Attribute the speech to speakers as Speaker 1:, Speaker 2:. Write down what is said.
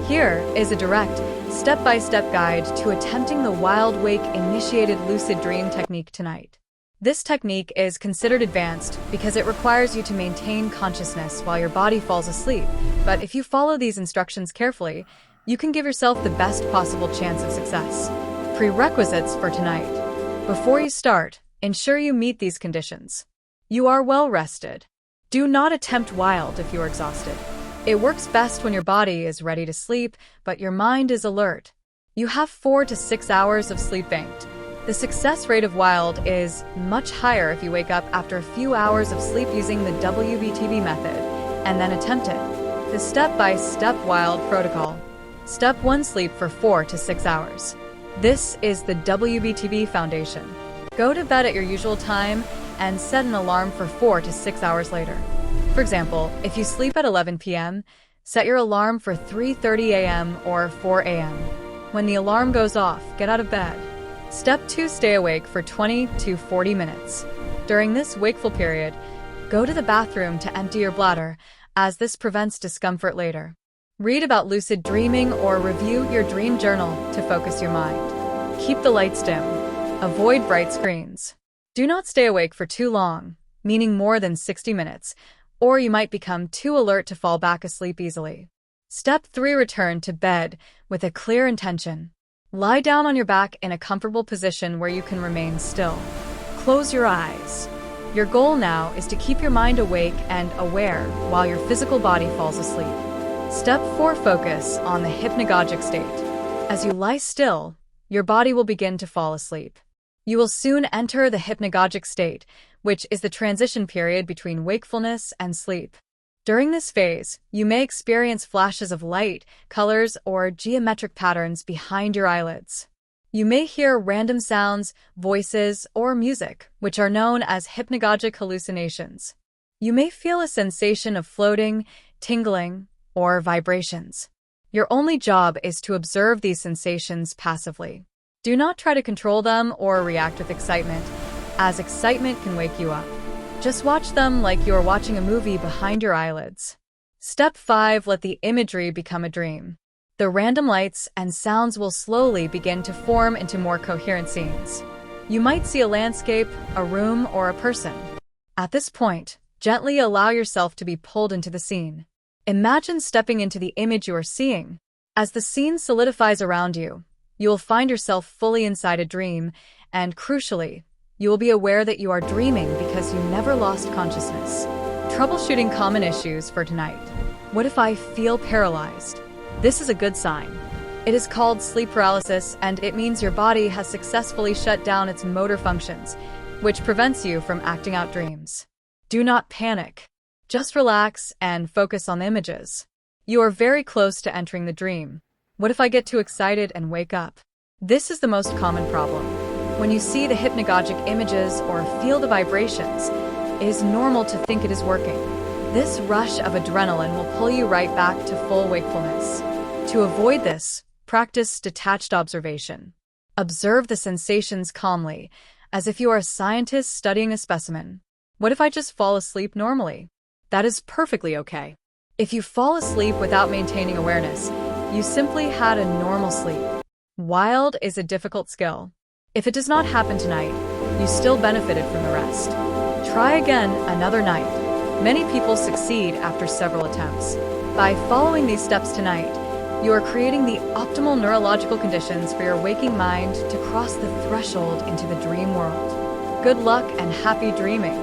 Speaker 1: Here is a direct, step-by-step guide to attempting the Wild Wake Initiated Lucid Dream technique tonight. This technique is considered advanced because it requires you to maintain consciousness while your body falls asleep, but if you follow these instructions carefully, you can give yourself the best possible chance of success. Prerequisites for tonight. Before you start, ensure you meet these conditions. You are well rested. Do not attempt wild if you are exhausted. It works best when your body is ready to sleep, but your mind is alert. You have 4 to 6 hours of sleep banked. The success rate of wild is much higher if you wake up after a few hours of sleep using the WBTB method and then attempt it. The step-by-step wild protocol. Step 1. Sleep for 4 to 6 hours. This is the WBTB foundation. Go to bed at your usual time and set an alarm for 4 to 6 hours later. For example, if you sleep at 11 p.m., set your alarm for 3:30 a.m. or 4 a.m. When the alarm goes off, get out of bed. Step 2. Stay awake for 20 to 40 minutes. During this wakeful period, go to the bathroom to empty your bladder, as this prevents discomfort later. Read about lucid dreaming or review your dream journal to focus your mind. Keep the lights dim. Avoid bright screens. Do not stay awake for too long, meaning more than 60 minutes, or you might become too alert to fall back asleep easily. Step 3. Return to bed with a clear intention. Lie down on your back in a comfortable position where you can remain still. Close your eyes. Your goal now is to keep your mind awake and aware while your physical body falls asleep. Step 4. Focus on the hypnagogic state. As you lie still, your body will begin to fall asleep. You will soon enter the hypnagogic state, which is the transition period between wakefulness and sleep. During this phase, you may experience flashes of light, colors, or geometric patterns behind your eyelids. You may hear random sounds, voices, or music, which are known as hypnagogic hallucinations. You may feel a sensation of floating, tingling, or vibrations. Your only job is to observe these sensations passively. Do not try to control them or react with excitement, as excitement can wake you up. Just watch them like you are watching a movie behind your eyelids. Step 5. Let the imagery become a dream. The random lights and sounds will slowly begin to form into more coherent scenes. You might see a landscape, a room, or a person. At this point, gently allow yourself to be pulled into the scene. Imagine stepping into the image you are seeing. As the scene solidifies around you, you will find yourself fully inside a dream, and crucially, you will be aware that you are dreaming because you never lost consciousness. Troubleshooting common issues for tonight. What if I feel paralyzed? This is a good sign. It is called sleep paralysis, and it means your body has successfully shut down its motor functions, which prevents you from acting out dreams. Do not panic. Just relax and focus on the images. You are very close to entering the dream. What if I get too excited and wake up? This is the most common problem. When you see the hypnagogic images or feel the vibrations, it is normal to think it is working. This rush of adrenaline will pull you right back to full wakefulness. To avoid this, practice detached observation. Observe the sensations calmly, as if you are a scientist studying a specimen. What if I just fall asleep normally? That is perfectly okay. If you fall asleep without maintaining awareness, you simply had a normal sleep. Wild is a difficult skill. If it does not happen tonight, you still benefited from the rest. Try again another night. Many people succeed after several attempts. By following these steps tonight, you are creating the optimal neurological conditions for your waking mind to cross the threshold into the dream world. Good luck and happy dreaming!